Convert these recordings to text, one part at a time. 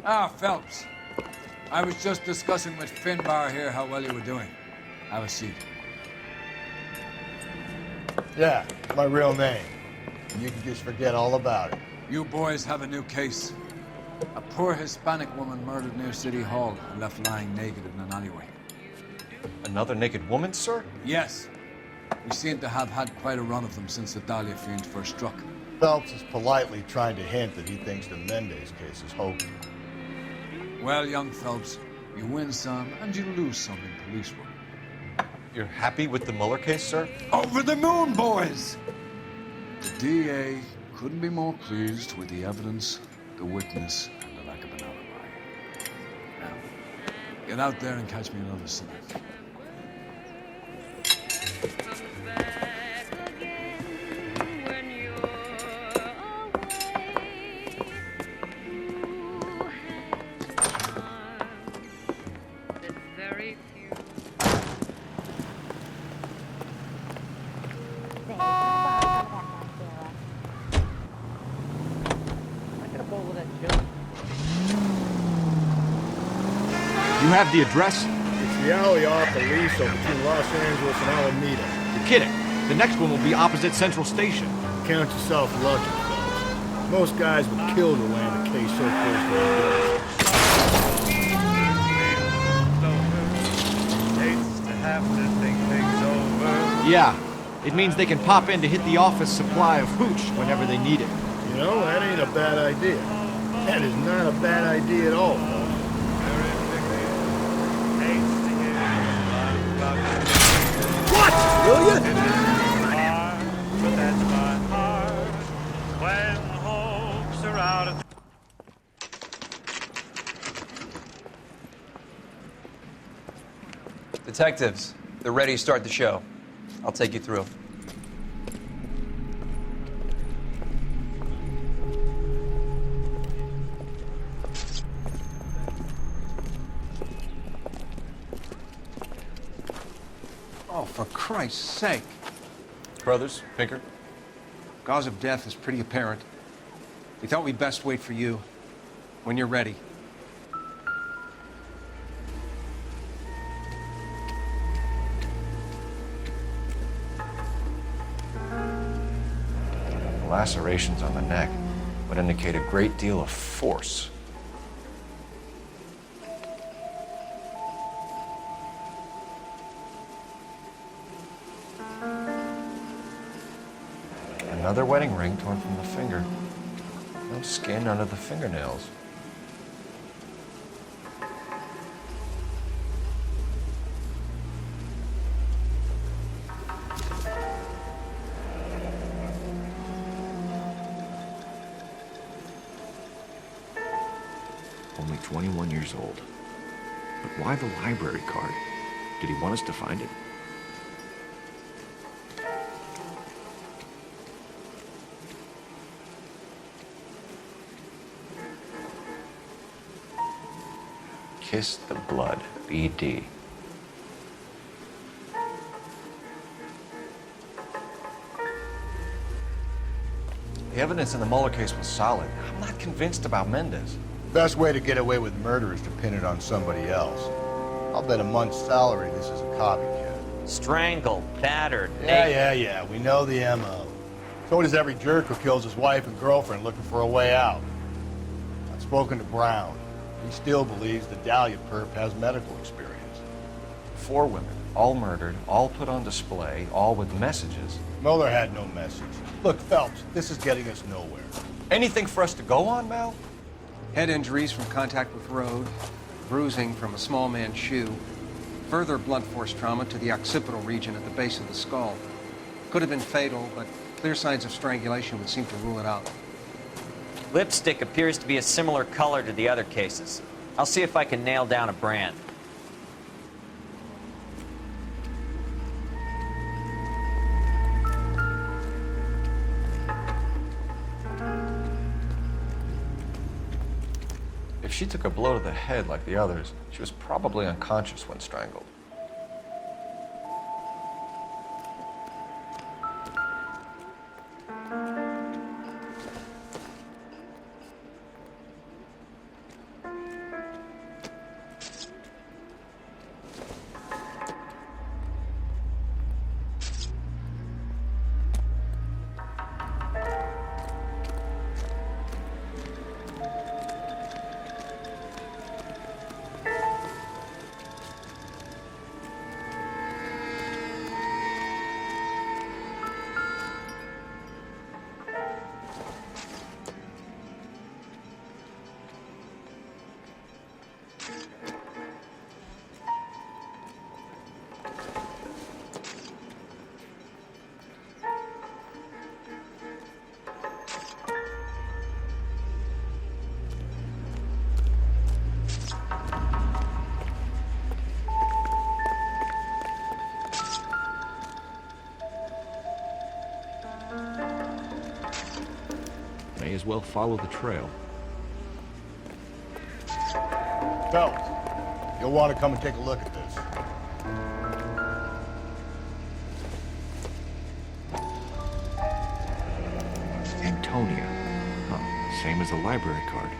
Ah, Phelps. I was just discussing with Finbar here how well you were doing. Have a seat. Yeah, my real name. You can just forget all about it. You boys have a new case. A poor Hispanic woman murdered near City Hall and left lying naked in an alleyway. Another naked woman, sir? Yes. We seem to have had quite a run of them since the Dahlia fiend first struck. Phelps is politely trying to hint that he thinks the Mendez case is hokey. Well, young Phelps, you win some and you lose some in police work. You're happy with the Mueller case, sir? Over the moon, boys! The DA couldn't be more pleased with the evidence, the witness, and the lack of an alibi. Now, get out there and catch me another snack. You have the address? It's the alley off Aliso between Los Angeles and Alameda. You're kidding. The next one will be opposite Central Station. Count yourself lucky, Phelps. Most guys would kill to land a case so close to the door. Yeah, it means they can pop in to hit the office supply of hooch whenever they need it. You know, that ain't a bad idea. That is not a bad idea at all, Phelps. Will you? Detectives, they're ready to start the show. I'll take you through. Oh, for Christ's sake. Brothers, Pinker? Cause of death is pretty apparent. We thought we'd best wait for you. When you're ready. The lacerations on the neck would indicate a great deal of force. Another wedding ring torn from the finger. No skin under the fingernails. Only 21 years old. But why the library card? Did he want us to find it? Kiss the blood, BD. The evidence in the Mueller case was solid. I'm not convinced about Mendez. Best way to get away with murder is to pin it on somebody else. I'll bet a month's salary this is a copycat. Strangled, battered, Yeah. We know the MO. So does every jerk who kills his wife and girlfriend looking for a way out. I've spoken to Brown. He still believes the Dahlia perp has medical experience. 4 women, all murdered, all put on display, all with messages. Mueller had no message. Look, Phelps, this is getting us nowhere. Anything for us to go on, Mal? Head injuries from contact with road, bruising from a small man's shoe, further blunt force trauma to the occipital region at the base of the skull. Could have been fatal, but clear signs of strangulation would seem to rule it out. Lipstick appears to be a similar color to the other cases. I'll see if I can nail down a brand. If she took a blow to the head like the others, she was probably unconscious when strangled. may as well follow the trail. Phelps, you'll want to come and take a look at this. Antonia. Huh, same as the library card.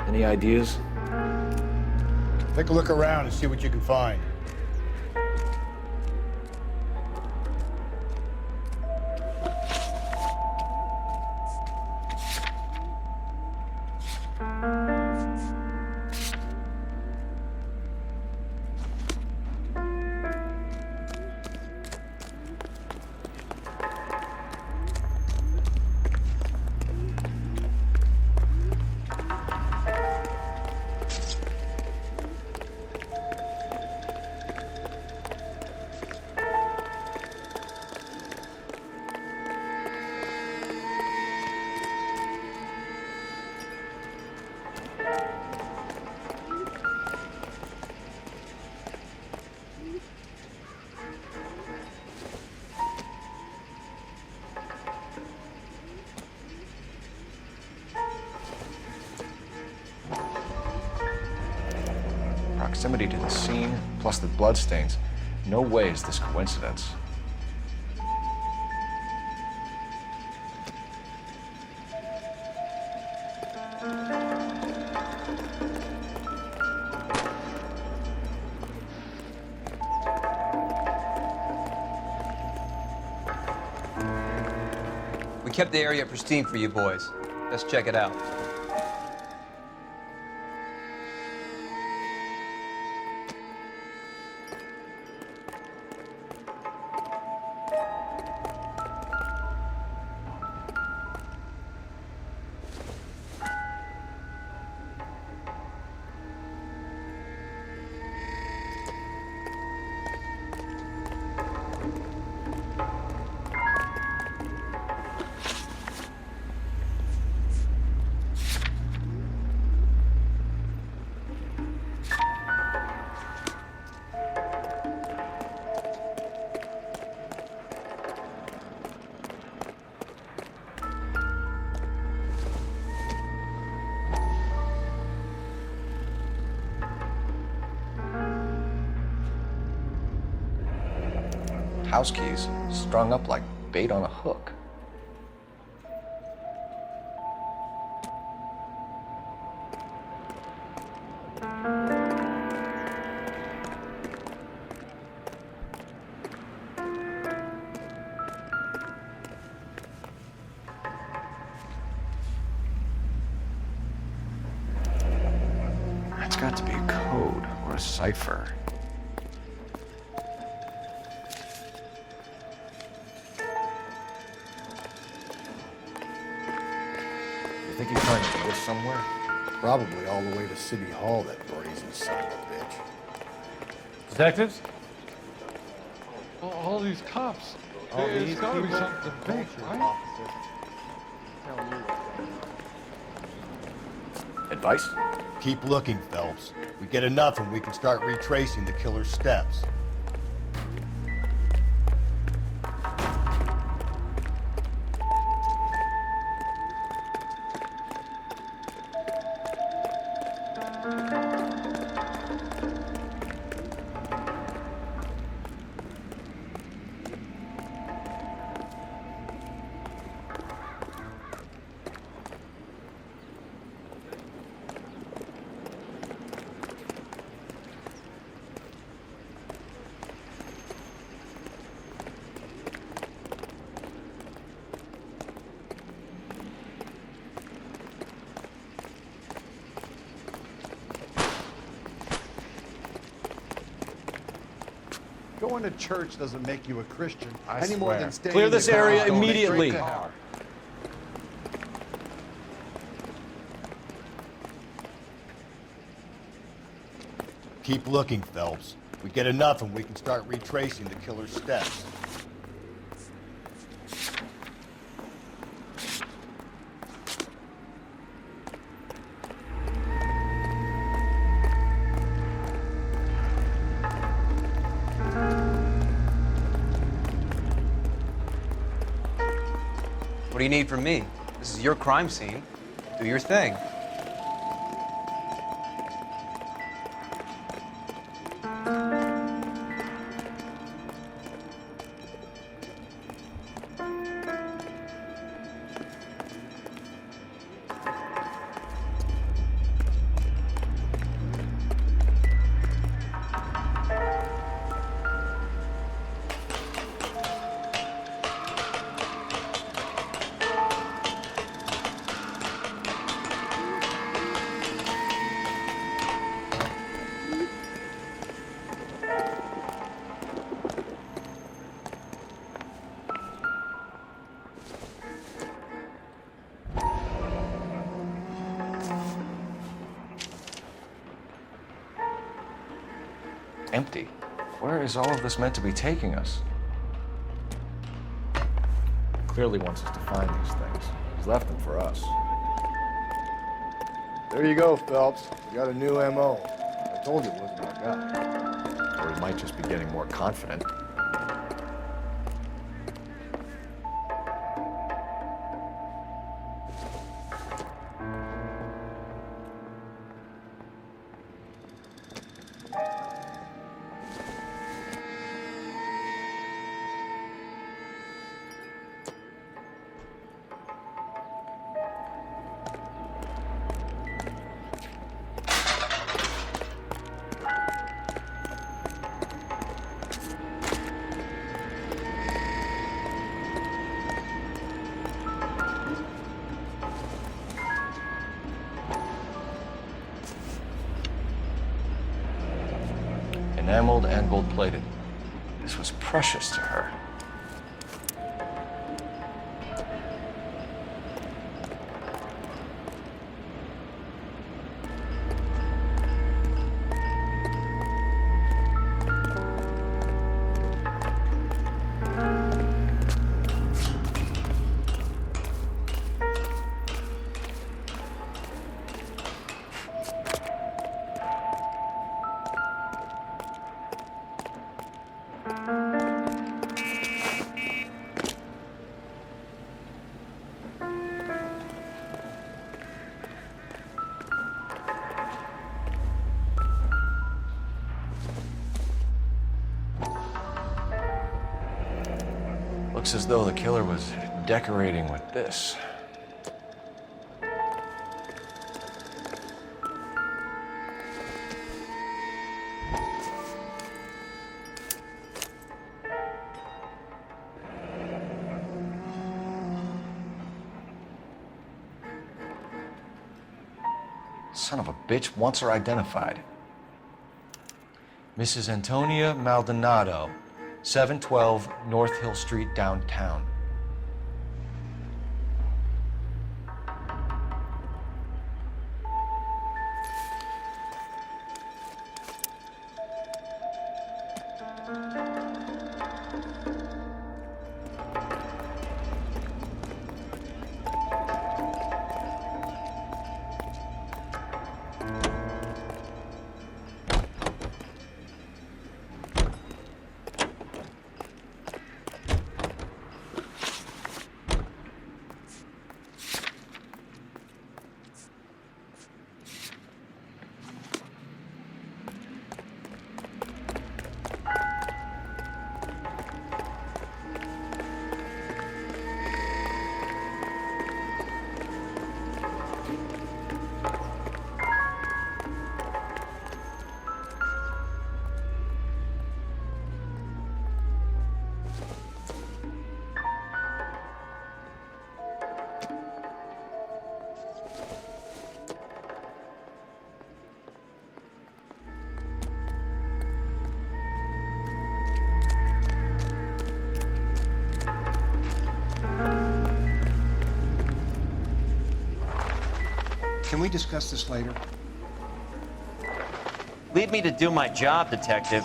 Any ideas? Take a look around and see what you can find. Proximity to the scene, plus the bloodstains. No way is this coincidence. We kept the area pristine for you boys. Let's check it out. house keys strung up like bait on a hook. That's got to be a code or a cipher. You think he's trying to get us somewhere? Probably all the way to City Hall, that brazen son of a bitch. Detectives? All these cops. It's gotta be something big, right? Advice? Keep looking, Phelps. We get enough and we can start retracing the killer's steps. Going to church doesn't make you a Christian I any more swear. than standing Clear in the this area garage going immediately. straight to hell. Keep looking, Phelps. We get enough and we can start retracing the killer's steps. What do you need from me? This is your crime scene. Do your thing. Empty. Where is all of this meant to be taking us? Clearly wants us to find these things. He's left them for us. There you go, Phelps. We got a new M.O. I told you it wasn't our guy. Or he might just be getting more confident. Enameled and gold-plated. This was precious to her. Looks as though the killer was decorating with this. Son of a bitch wants her identified. Mrs. Antonia Maldonado, 712 North Hill Street, downtown. Can we discuss this later? Leave me to do my job, Detective.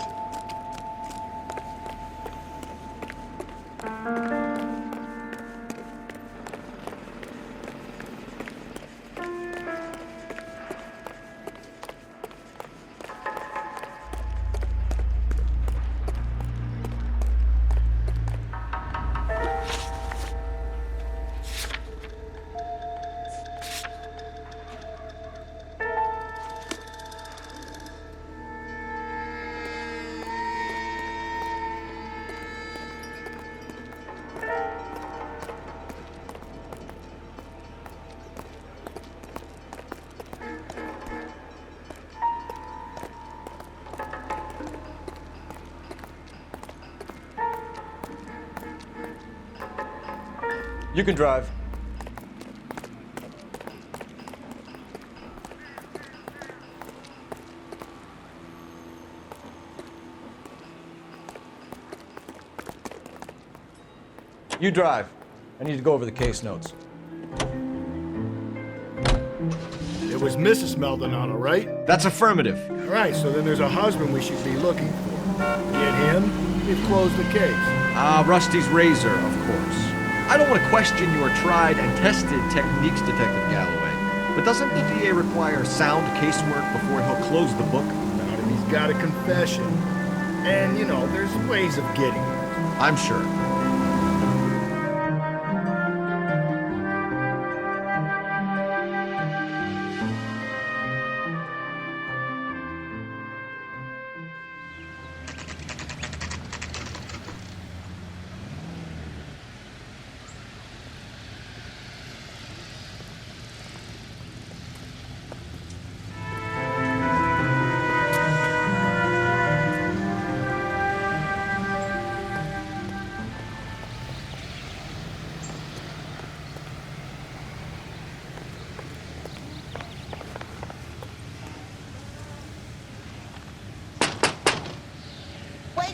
You can drive. You drive. I need to go over the case notes. It was Mrs. Maldonado, right? That's affirmative. All right, so then there's a husband we should be looking for. Get him, we've closed the case. Rusty's razor, of course. I don't want to question your tried and tested techniques, Detective Galloway. But doesn't the DA require sound casework before he'll close the book? Not if he's got a confession. And, you know, there's ways of getting it. I'm sure.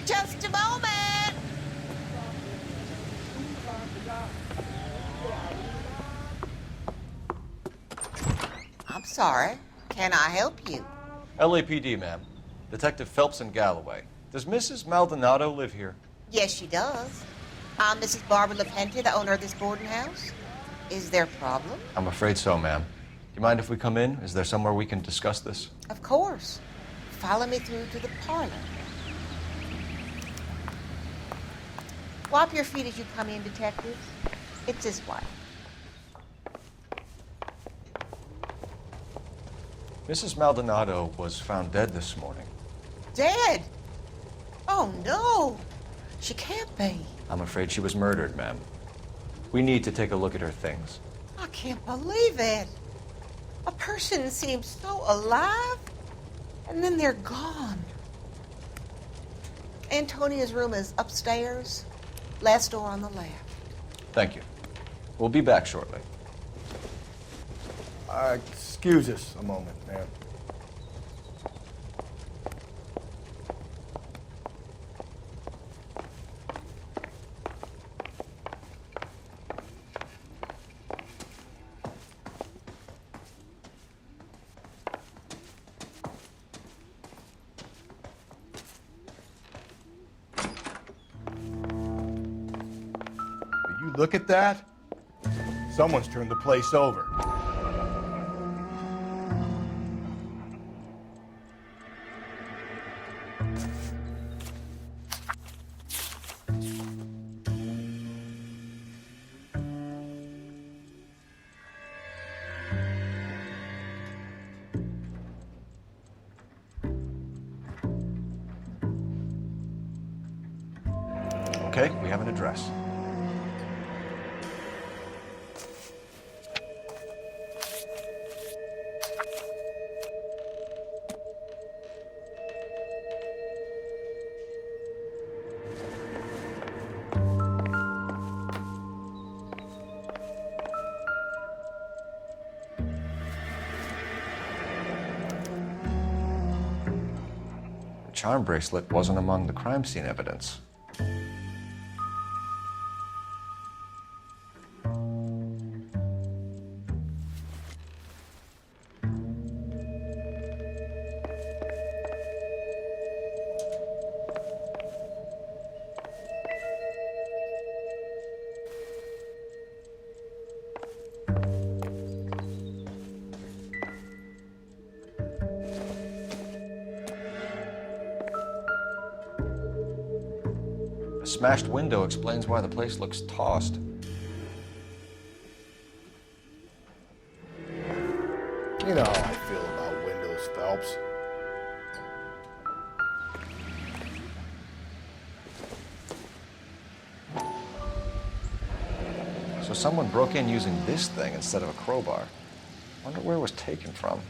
Just a moment. I'm sorry. Can I help you? LAPD, ma'am. Detective Phelps and Galloway. Does Mrs. Maldonado live here? Yes, she does. I'm Mrs. Barbara LaPente, the owner of this boarding house. Is there a problem? I'm afraid so, ma'am. Do you mind if we come in? Is there somewhere we can discuss this? Of course. Follow me through to the parlor. Wipe your feet as you come in, detectives. It's this way. Mrs. Maldonado was found dead this morning. Dead? Oh, no. She can't be. I'm afraid she was murdered, ma'am. We need to take a look at her things. I can't believe it. A person seems so alive, and then they're gone. Antonia's room is upstairs, last door on the left. Thank you. We'll be back shortly. Excuse us a moment, ma'am. Will you look at that? Someone's turned the place over. Okay, we have an address. The charm bracelet wasn't among the crime scene evidence. The smashed window explains why the place looks tossed. You know how I feel about windows, Phelps. So someone broke in using this thing instead of a crowbar. Wonder where it was taken from.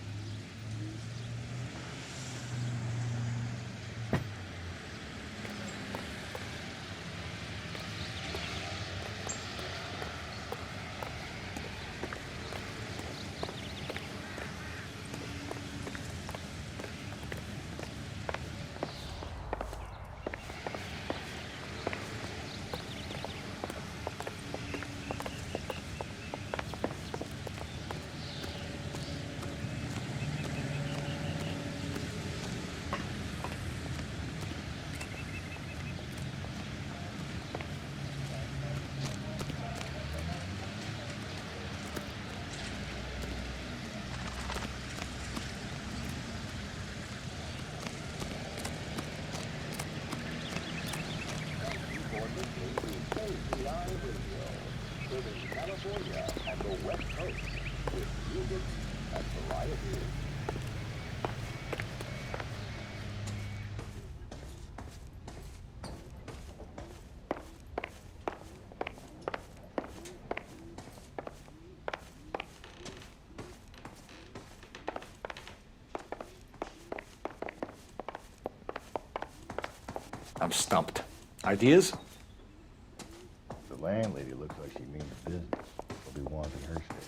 I'm stumped. Ideas? The landlady looks like she means business. She'll be wanting her statement.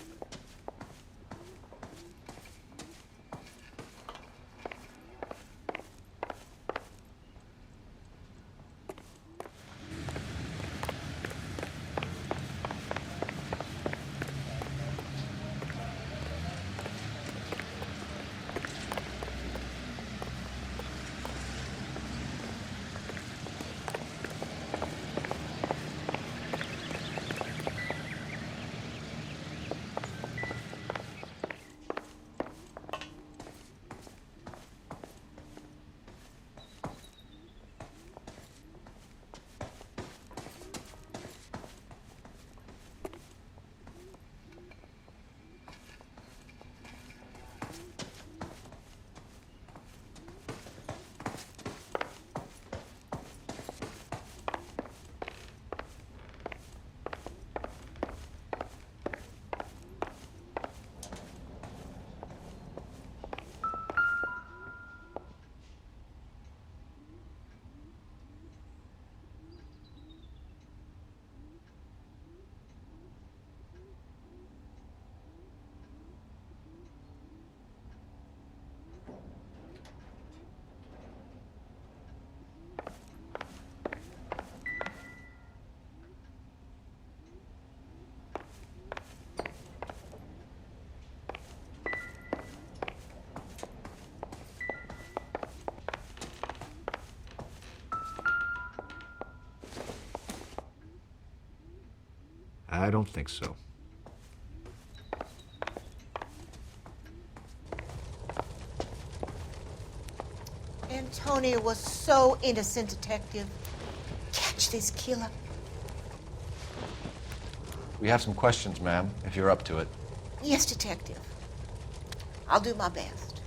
I don't think so. Antonia was so innocent, Detective. Catch this killer. We have some questions, ma'am, if you're up to it. Yes, Detective. I'll do my best.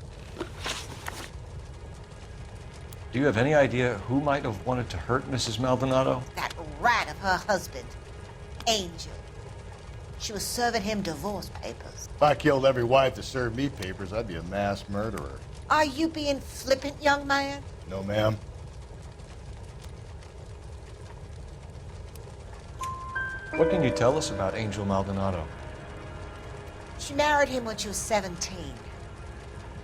Do you have any idea who might have wanted to hurt Mrs. Maldonado? That rat of her husband, Angel. She was serving him divorce papers. If I killed every wife that served me papers, I'd be a mass murderer. Are you being flippant, young man? No, ma'am. What can you tell us about Angel Maldonado? She married him when she was 17.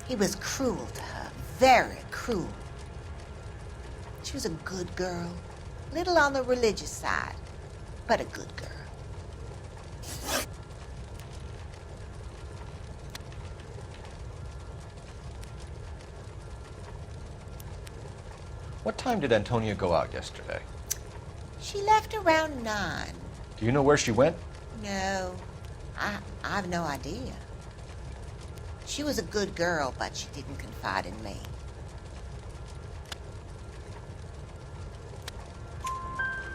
He was cruel to her, very cruel. She was a good girl, little on the religious side, but a good girl. What time did Antonia go out yesterday? She left around 9. Do you know where she went? No, I have no idea. She was a good girl, but she didn't confide in me.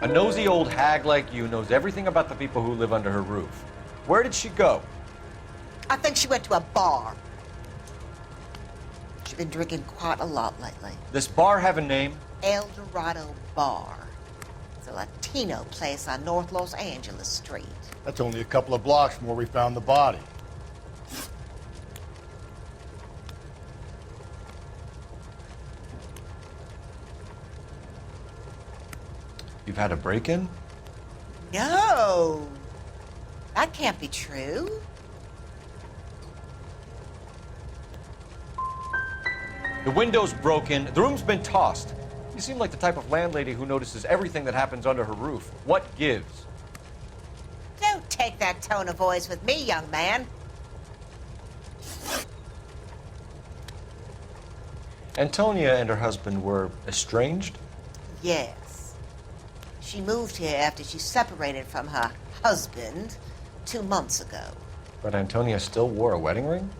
A nosy old hag like you knows everything about the people who live under her roof. Where did she go? I think she went to a bar. She's been drinking quite a lot lately. This bar have a name? El Dorado Bar. It's a Latino place on North Los Angeles Street. That's only a couple of blocks from where we found the body. You've had a break-in? No, that can't be true. The window's broken, the room's been tossed. You seem like the type of landlady who notices everything that happens under her roof. What gives? Don't take that tone of voice with me, young man. Antonia and her husband were estranged? Yes. She moved here after she separated from her husband 2 months ago. But Antonia still wore a wedding ring?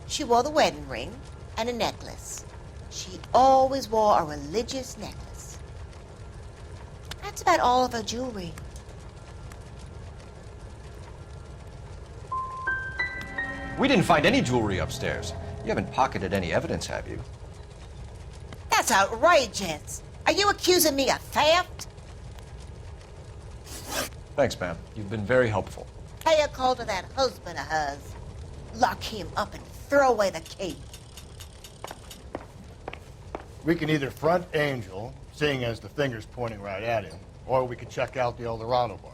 She wore the wedding ring and a necklace. She always wore a religious necklace. That's about all of her jewelry. We didn't find any jewelry upstairs. You haven't pocketed any evidence, have you? That's outrageous. Are you accusing me of theft? Thanks, ma'am. You've been very helpful. Pay a call to that husband of hers. Lock him up and throw away the key. We can either front Angel, seeing as the finger's pointing right at him, or we could check out the El Dorado bar.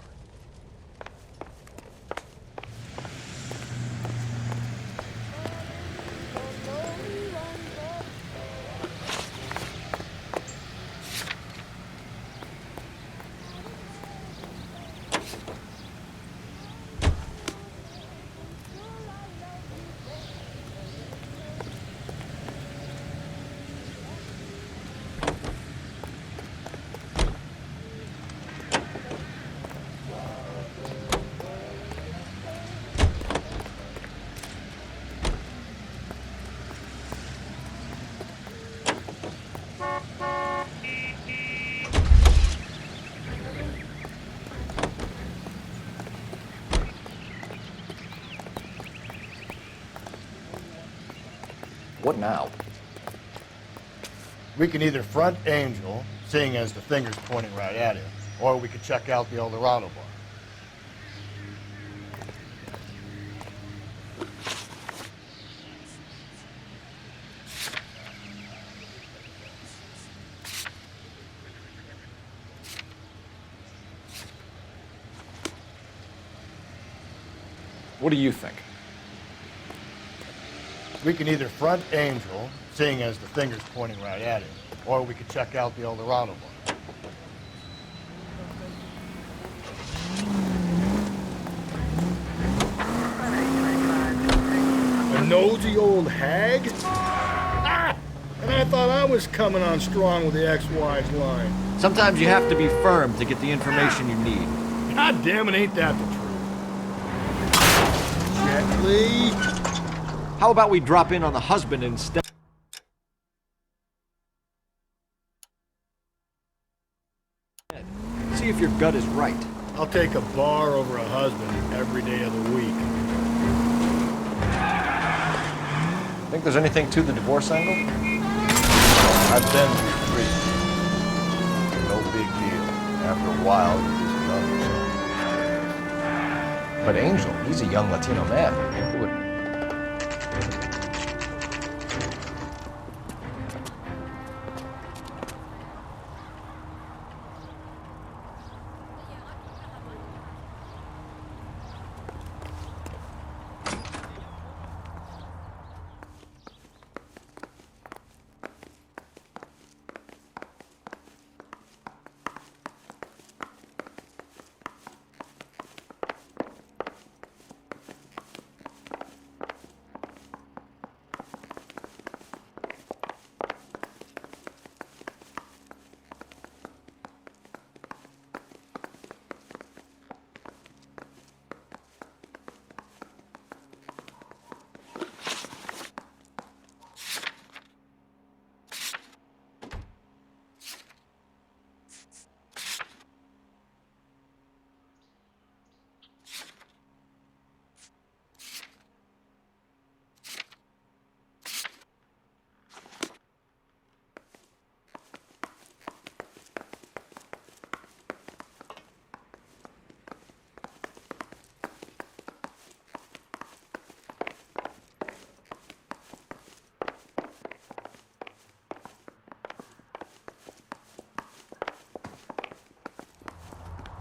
What now? We can either front Angel, seeing as the finger's pointing right at him, or we could check out the El Dorado bar. What do you think? We can either front Angel, seeing as the finger's pointing right at him, or we could check out the El Dorado bar. A nosy old hag? Ah! And I thought I was coming on strong with the ex-wife's line. Sometimes you have to be firm to get the information you need. God damn it, ain't that the truth? Lee? How about we drop in on the husband instead? See if your gut is right. I'll take a bar over a husband every day of the week. Think there's anything to the divorce angle? I've been through 3. No big deal. After a while, you just numb yourself. But Angel, he's a young Latino man. Who would...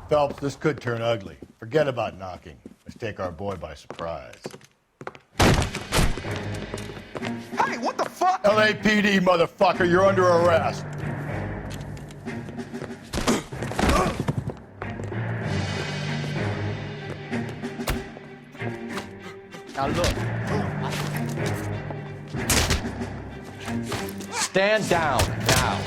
Phelps, this could turn ugly. Forget about knocking. Let's take our boy by surprise. Hey, what the fuck? LAPD, motherfucker, you're under arrest. Now look. Stand down now.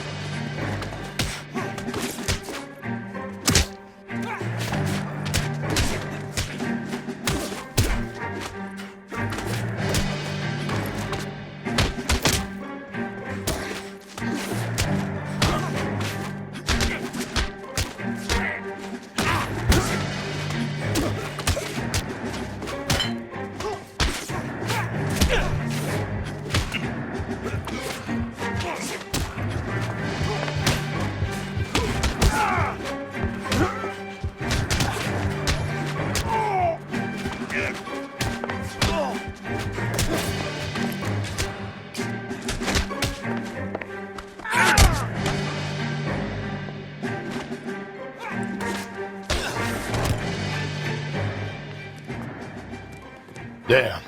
Damn.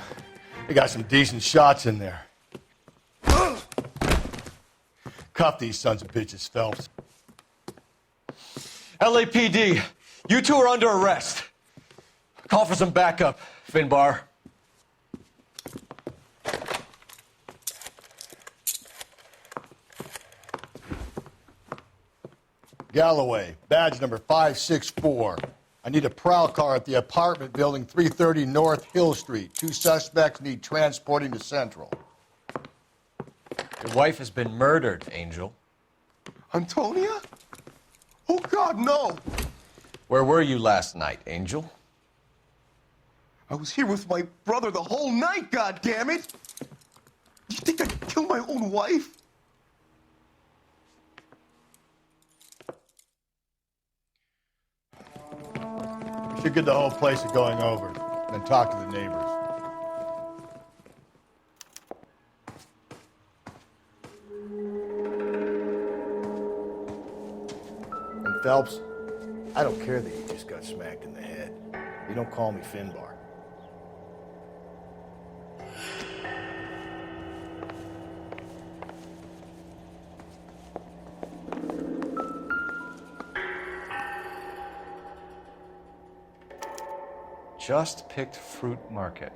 They got some decent shots in there. Cuff these sons of bitches, Phelps. LAPD, you two are under arrest. Call for some backup, Finbar. Galloway, badge number 564. I need a prowl car at the apartment building 330 North Hill Street. 2 suspects need transporting to Central. Your wife has been murdered, Angel. Antonia? Oh, God, no. Where were you last night, Angel? I was here with my brother the whole night, God damn it! You think I'd kill my own wife? We should get the whole place to going over, then talk to the neighbors. And Phelps, I don't care that you just got smacked in the head. You don't call me Finbar. Just picked fruit market.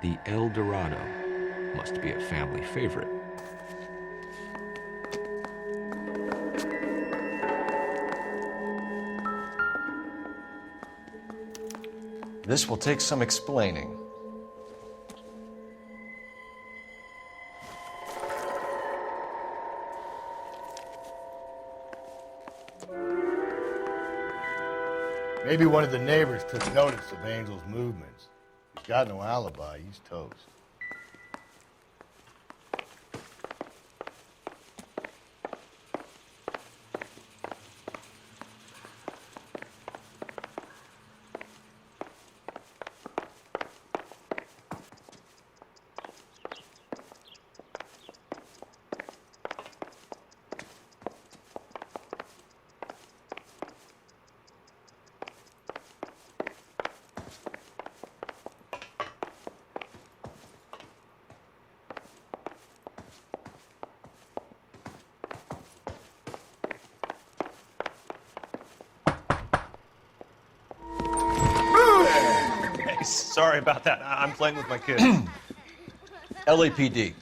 The El Dorado must be a family favorite. This will take some explaining. Maybe one of the neighbors took notice of Angel's movements. He's got no alibi. He's toast. Sorry about that. I'm playing with my kids. LAPD,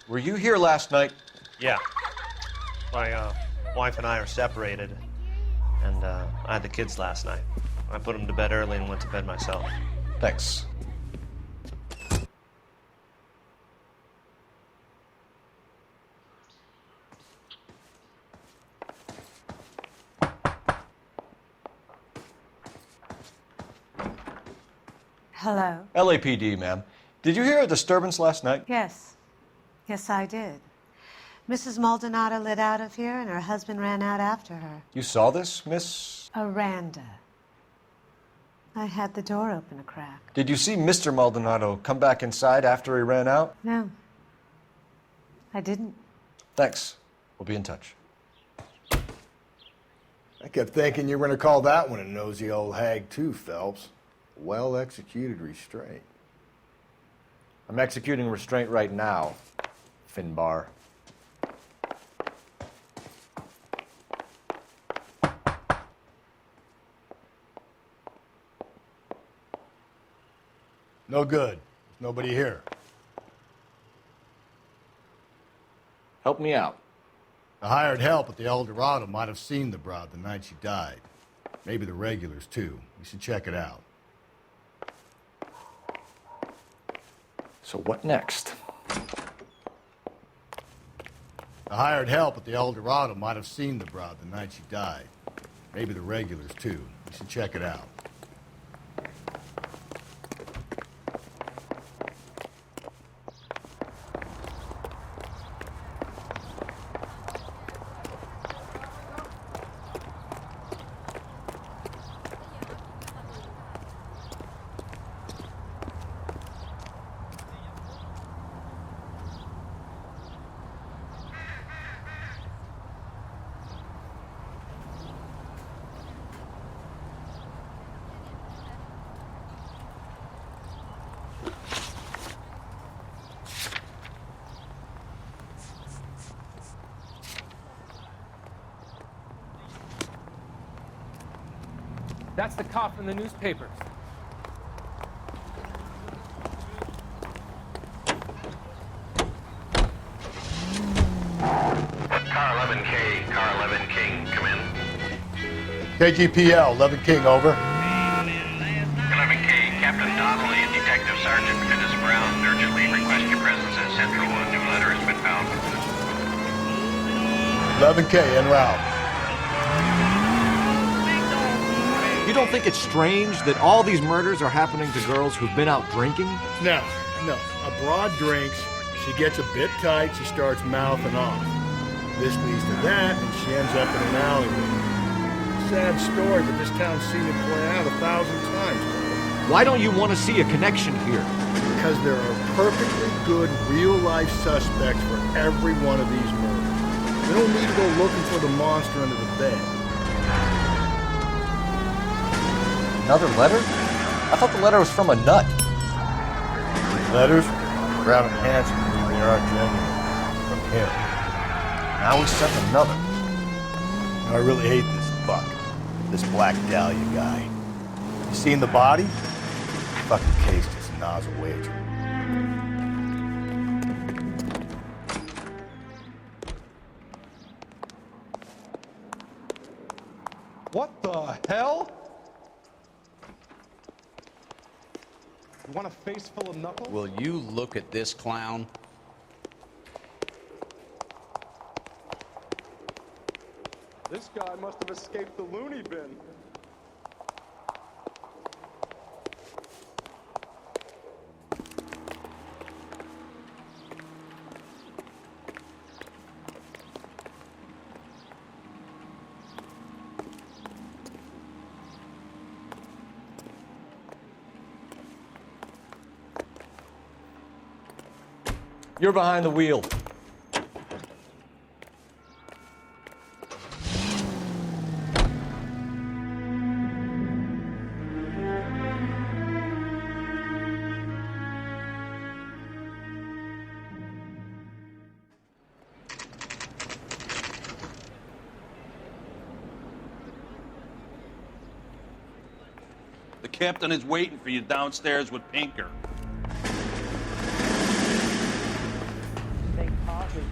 were you here last night? Yeah. My wife and I are separated, and I had the kids last night. I put them to bed early and went to bed myself. Thanks. Hello? LAPD, ma'am. Did you hear a disturbance last night? Yes. Yes, I did. Mrs. Maldonado lit out of here, and her husband ran out after her. You saw this, Miss? Aranda. I had the door open a crack. Did you see Mr. Maldonado come back inside after he ran out? No. I didn't. Thanks. We'll be in touch. I kept thinking you were going to call that one a nosy old hag too, Phelps. Well-executed restraint. I'm executing restraint right now, Finbar. No good. Nobody here. Help me out. The hired help at the El Dorado might have seen the broad the night she died. Maybe the regulars, too. You should check it out. So what next? The hired help at the El Dorado might have seen the broad the night she died. Maybe the regulars, too. You should check it out. That's the cop in the newspapers. Car 11K, Car 11 King, come in. KGPL, 11 King, over. 11K, Captain Donnelly and Detective Sergeant Dennis Brown urgently request your presence at Central. A new letter has been found. 11K, en route. You don't think it's strange that all these murders are happening to girls who've been out drinking? No. A broad drinks, she gets a bit tight, she starts mouthing off. This leads to that, and she ends up in an alleyway. Sad story, but this town's seen it play out 1,000 times. Why don't you want to see a connection here? Because there are perfectly good real-life suspects for every one of these murders. We don't need to go looking for the monster under the bed. Another letter? I thought the letter was from a nut. Letters? Brown and Hanson, they aren't genuine. From him. Now we sent another. I really hate this fuck. This Black Dahlia guy. You seen the body? Fucking case just nozzle wager. What the hell? You want a face full of knuckles? Will you look at this clown? This guy must have escaped the loony bin. You're behind the wheel. The captain is waiting for you downstairs with Pinker. They caught me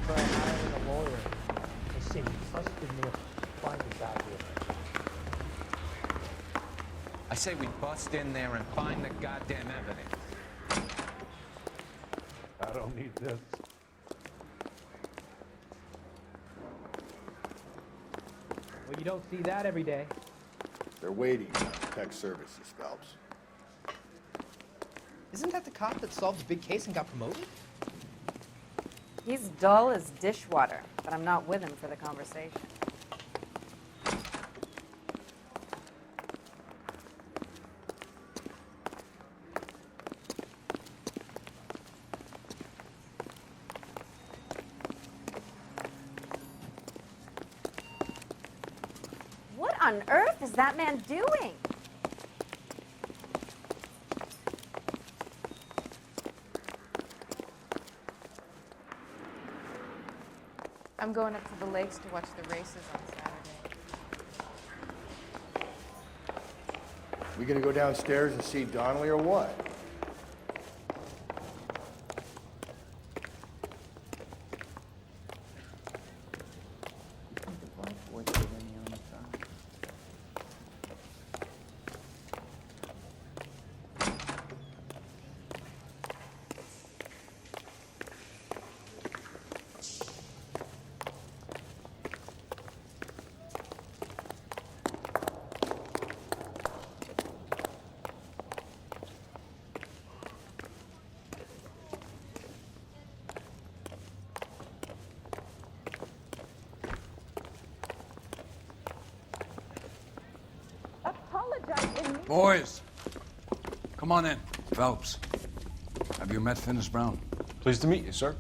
for hiring a lawyer. They seem trusted me to find this out here. I say we bust in there and find the goddamn evidence. I don't need this. Well, you don't see that every day. They're waiting on tech services, Phelps. Isn't that the cop that solved the big case and got promoted? He's dull as dishwater, but I'm not with him for the conversation. What on earth is that man doing? I'm going up to the lakes to watch the races on Saturday. We gonna go downstairs and see Donnelly or what? Boys, come on in. Phelps, have you met Finis Brown? Pleased to meet you, sir.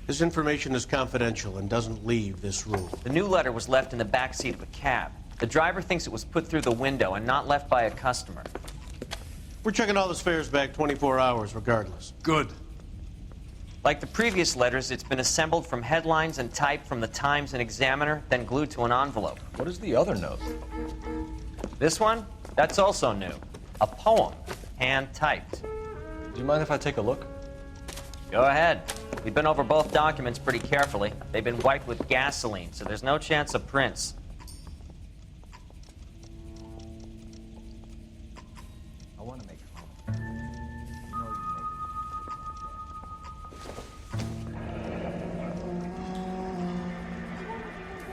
This information is confidential and doesn't leave this room. The new letter was left in the back seat of a cab. The driver thinks it was put through the window and not left by a customer. We're checking all this fares back 24 hours regardless. Good. Like the previous letters, it's been assembled from headlines and typed from the Times and Examiner, then glued to an envelope. What is the other note? This one? That's also new. A poem, hand-typed. Do you mind if I take a look? Go ahead. We've been over both documents pretty carefully. They've been wiped with gasoline, so there's no chance of prints. I want to make home. You know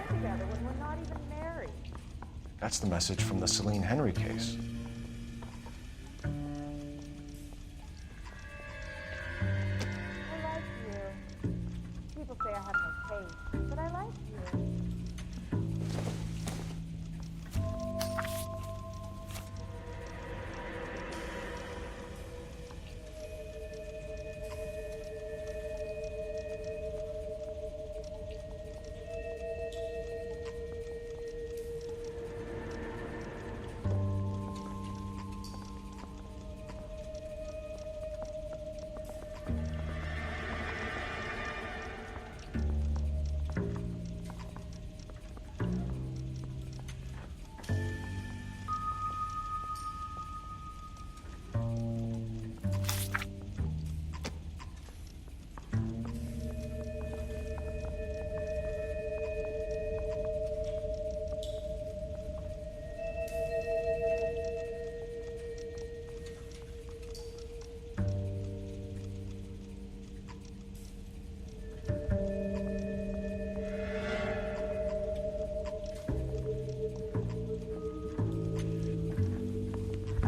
Together when we're not even married. That's the message from the Celine Henry case. I like you. People say I have no taste, but I like you.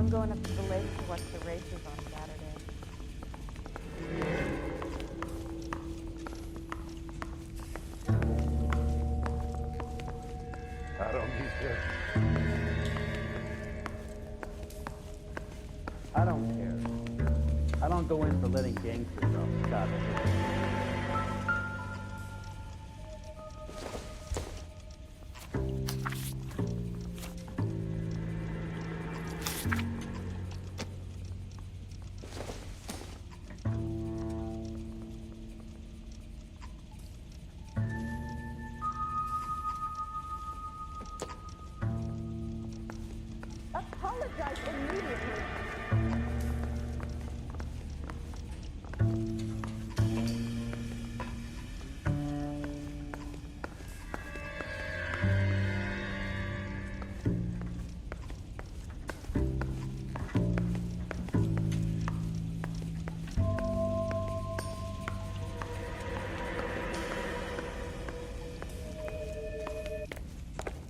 I'm going up to the lake to watch the races on Saturday. I don't need this. I don't care. I don't go in for letting gangsters off scot-free. Apologize immediately.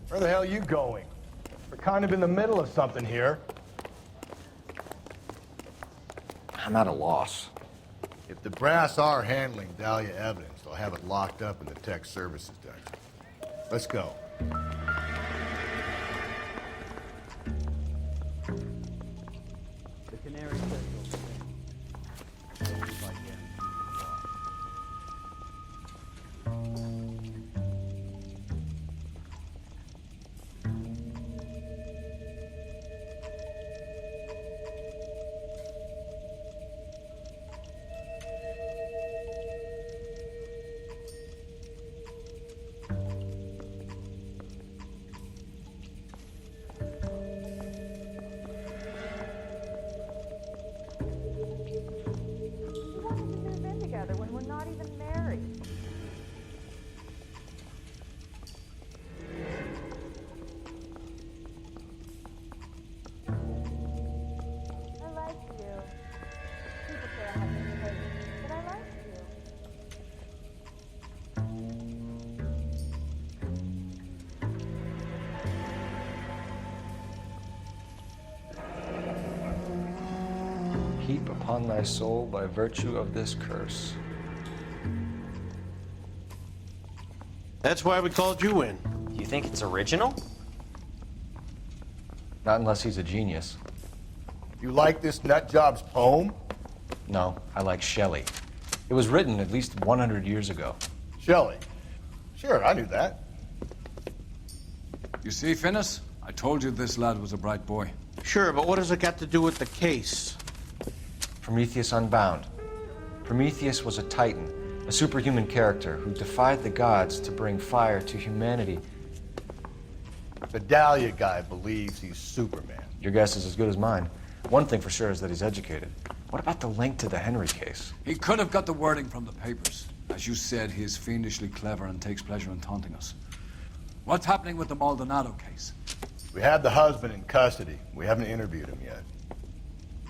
Where the hell are you going? We're kind of in the middle of something here. I'm at a loss. If the brass are handling Dahlia evidence, they'll have it locked up in the tech services desk. Let's go. The canary says you'll sing. Like when we're not even married. I like you. People say I have no taste, but I like you. Heap upon thy soul by virtue of this curse. That's why we called you in. You think it's original? Not unless he's a genius. You like this nutjob's poem? No, I like Shelley. It was written at least 100 years ago. Shelley? Sure, I knew that. You see, Finnis? I told you this lad was a bright boy. Sure, but what has it got to do with the case? Prometheus Unbound. Prometheus was a titan, a superhuman character who defied the gods to bring fire to humanity. The Dahlia guy believes he's Superman. Your guess is as good as mine. One thing for sure is that he's educated. What about the link to the Henry case? He could have got the wording from the papers. As you said, he is fiendishly clever and takes pleasure in taunting us. What's happening with the Maldonado case? We have the husband in custody. We haven't interviewed him yet.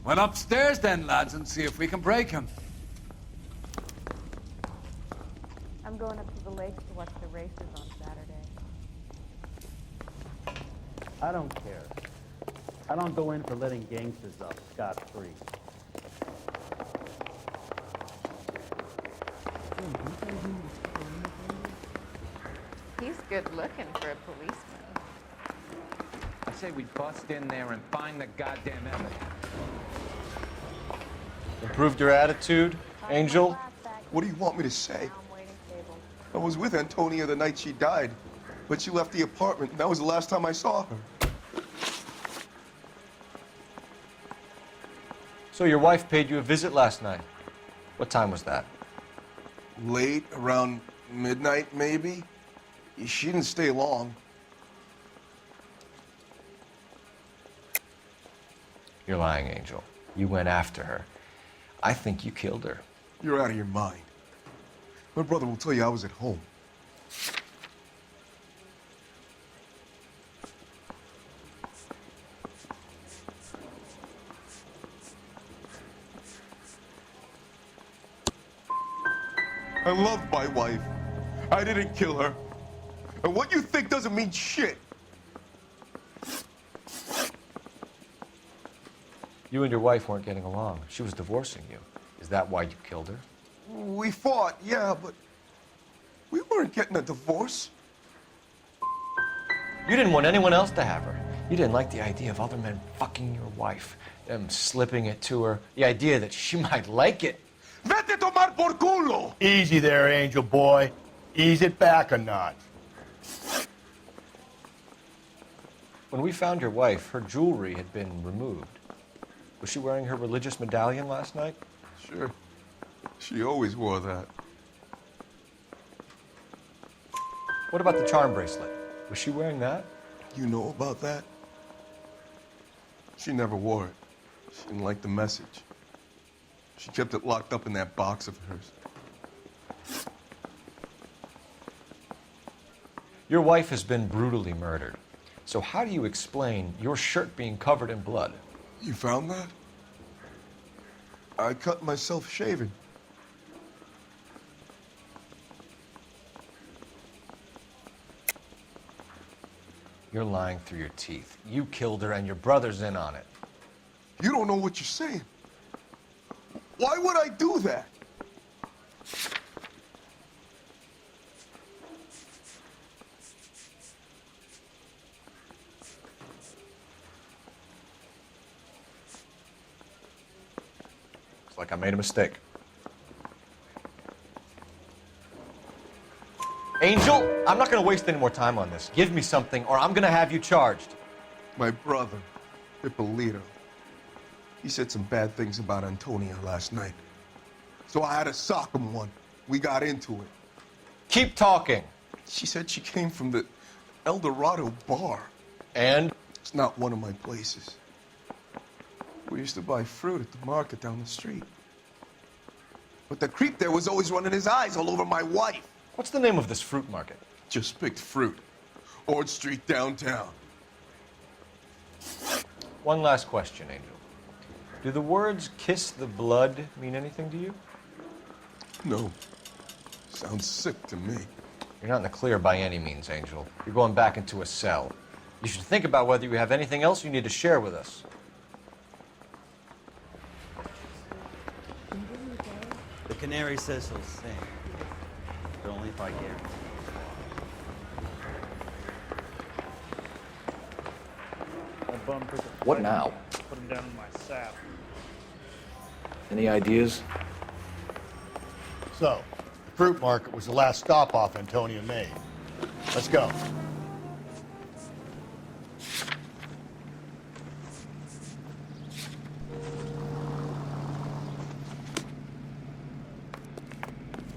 Well, upstairs then, lads, and see if we can break him. I'm going up to the lakes to watch the races on Saturday. I don't care. I don't go in for letting gangsters off scot-free. He's good looking for a policeman. I say we bust in there and find the goddamn evidence. Improved your attitude, Angel? What do you want me to say? I was with Antonia the night she died, but she left the apartment, and that was the last time I saw her. So your wife paid you a visit last night. What time was that? Late, around midnight, maybe? She didn't stay long. You're lying, Angel. You went after her. I think you killed her. You're out of your mind. My brother will tell you I was at home. I love my wife. I didn't kill her. And what you think doesn't mean shit. You and your wife weren't getting along. She was divorcing you. Is that why you killed her? We fought, yeah, but we weren't getting a divorce. You didn't want anyone else to have her. You didn't like the idea of other men fucking your wife, them slipping it to her, the idea that she might like it. Vete tomar por culo! Easy there, Angel boy. Ease it back a notch. When we found your wife, her jewelry had been removed. Was she wearing her religious medallion last night? Sure. She always wore that. What about the charm bracelet? Was she wearing that? You know about that? She never wore it. She didn't like the message. She kept it locked up in that box of hers. Your wife has been brutally murdered. So how do you explain your shirt being covered in blood? You found that? I cut myself shaving. You're lying through your teeth. You killed her and your brother's in on it. You don't know what you're saying. Why would I do that? It's like I made a mistake. Angel, I'm not going to waste any more time on this. Give me something or I'm going to have you charged. My brother, Hippolito, he said some bad things about Antonia last night. So I had to sock him one. We got into it. Keep talking. She said she came from the El Dorado bar. And? It's not one of my places. We used to buy fruit at the market down the street. But the creep there was always running his eyes all over my wife. What's the name of this fruit market? Just picked fruit. Ord Street downtown. One last question, Angel. Do the words kiss the blood mean anything to you? No. Sounds sick to me. You're not in the clear by any means, Angel. You're going back into a cell. You should think about whether you have anything else you need to share with us. The canary says he'll sing, but only if I guarantee. What now? Put him down in my saddle. Any ideas? So, the fruit market was the last stop off Antonia made. Let's go.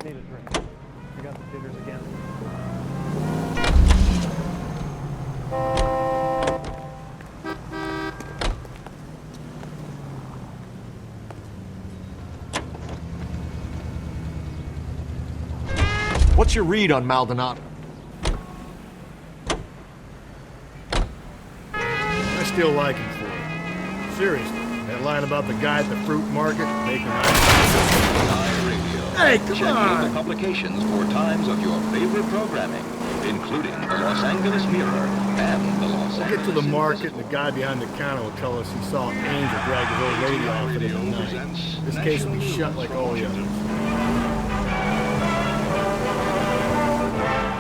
Need a drink. I got the jitters again. What's your read on Maldonado? I still like him for it. Seriously, that line about the guy at the fruit market making Hey, come Check on! local publications for times of your favorite programming, including the Los Angeles Mirror and the Los We'll get to the market, and the guy behind the counter will tell us he saw Angel drag his old lady off it in the night. This case will be shut like all the others.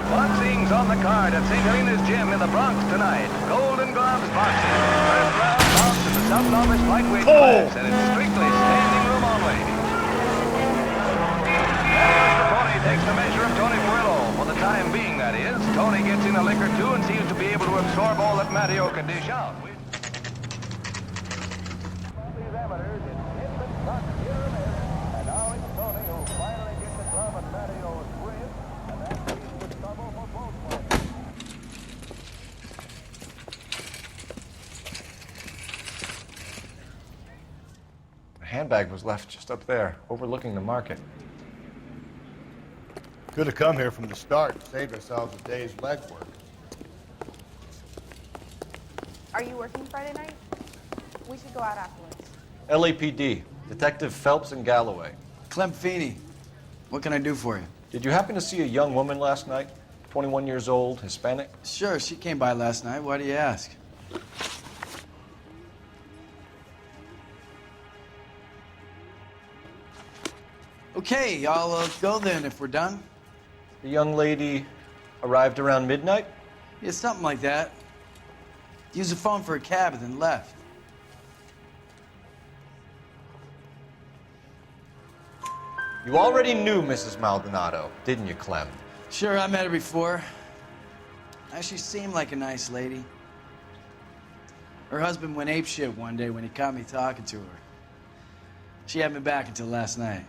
Boxing's on the card at St. Helena's Gym in the Bronx tonight. Golden Gloves boxing. First round box in the subnovice lightweight class, and it's strictly standing room only. Mr. Pony takes the measure of Tony Furillo. For the time being, that is. Tony gets in a lick or two and seems to be able to absorb all that Matteo can dish out. These amateurs, it's instant touch here and there. And now it's Tony who finally gets the glove at Matteo's wrist. And that leads to trouble for both players. The handbag was left just up there, overlooking the market. Could have come here from the start and saved ourselves a day's legwork. Are you working Friday night? We should go out afterwards. LAPD, Detective Phelps and Galloway. Clem Feeney, what can I do for you? Did you happen to see a young woman last night? 21 years old, Hispanic? Sure, she came by last night. Why do you ask? Okay, I'll go then if we're done. The young lady arrived around midnight? Yeah, something like that. Used the phone for a cab and then left. You already knew Mrs. Maldonado, didn't you, Clem? Sure, I met her before. She seemed like a nice lady. Her husband went apeshit one day when he caught me talking to her. She had me back until last night.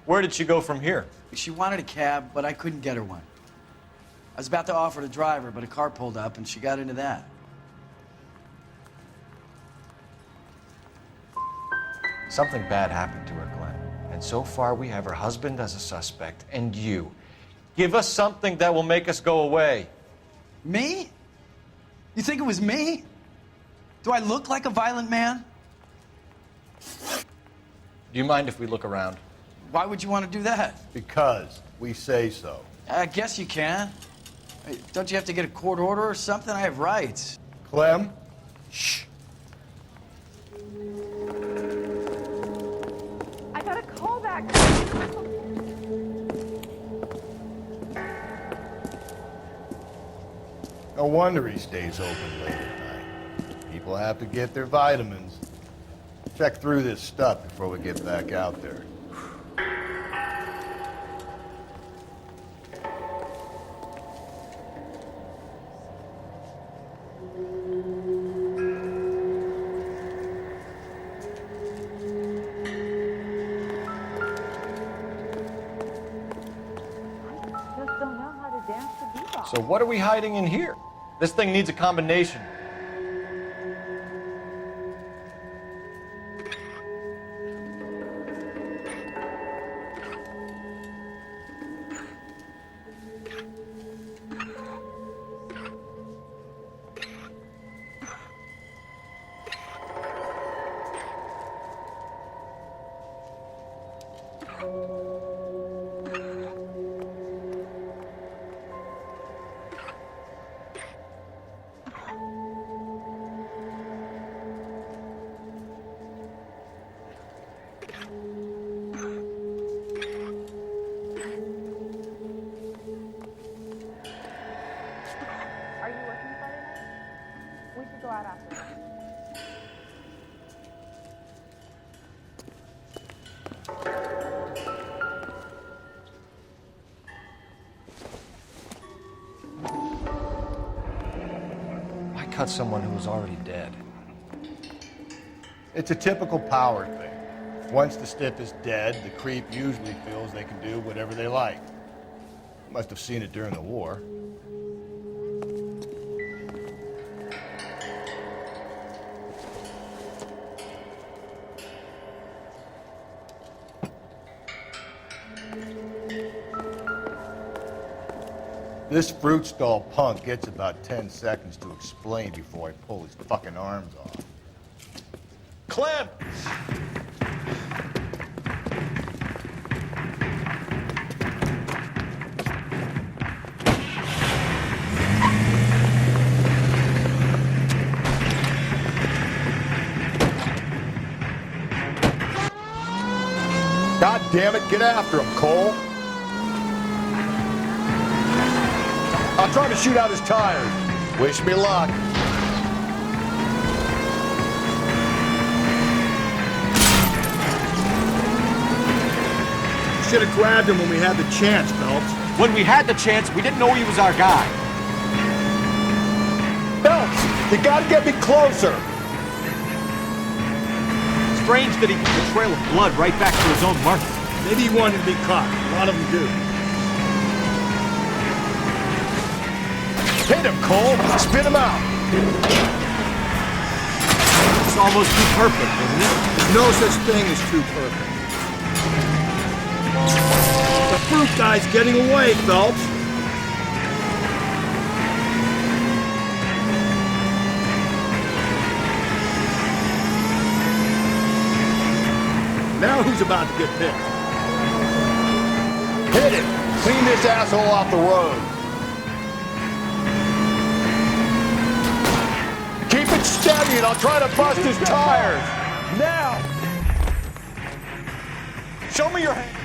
Where did she go from here? She wanted a cab, but I couldn't get her one. I was about to offer to drive her, but a car pulled up and she got into that. Something bad happened to her, Clem. And so far we have her husband as a suspect, and you. Give us something that will make us go away. Me? You think it was me? Do I look like a violent man? Do you mind if we look around? Why would you want to do that? Because we say so. I guess you can. Don't you have to get a court order or something? I have rights. Clem? Shh. I got a call back. No wonder he stays open late at night. People have to get their vitamins. Check through this stuff before we get back out there. So what are we hiding in here? This thing needs a combination. Cut someone who was already dead. It's a typical power thing. Once the stiff is dead, the creep usually feels they can do whatever they like. Must have seen it during the war. This fruit stall punk gets about 10 seconds to explain before I pull his fucking arms off. Clem! God damn it, get after him, Cole! I'm trying to shoot out his tires. Wish me luck. Should have grabbed him when we had the chance, Phelps. When we had the chance, we didn't know he was our guy. Phelps, you gotta get me closer. Strange that he took the trail of blood right back to his own market. Maybe he wanted to be caught. A lot of them do. Hit him, Cole. Spit him out. It's almost too perfect, isn't it? There's no such thing as too perfect. The fruit guy's getting away, Phelps. Now who's about to get picked? Hit it. Clean this asshole off the road. Keep it I'll stab you and I'll try to bust his tires. Now! Show me your hand.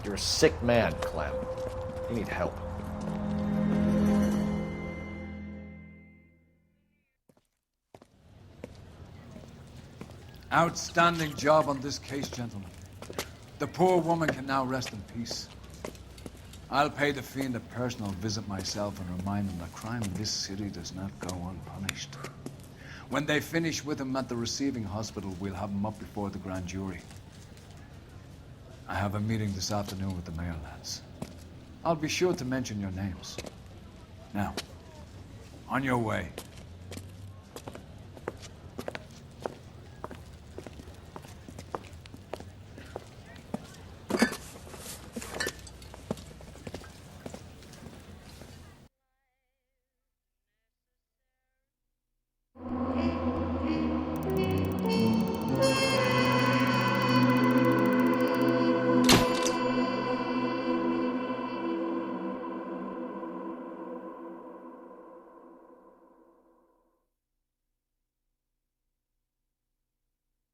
You're a sick man, Clem. You need help. Outstanding job on this case, gentlemen. The poor woman can now rest in peace. I'll pay the fiend a personal visit myself and remind him that crime in this city does not go unpunished. When they finish with him at the receiving hospital, we'll have him up before the grand jury. I have a meeting this afternoon with the mayor, lads. I'll be sure to mention your names. Now, on your way.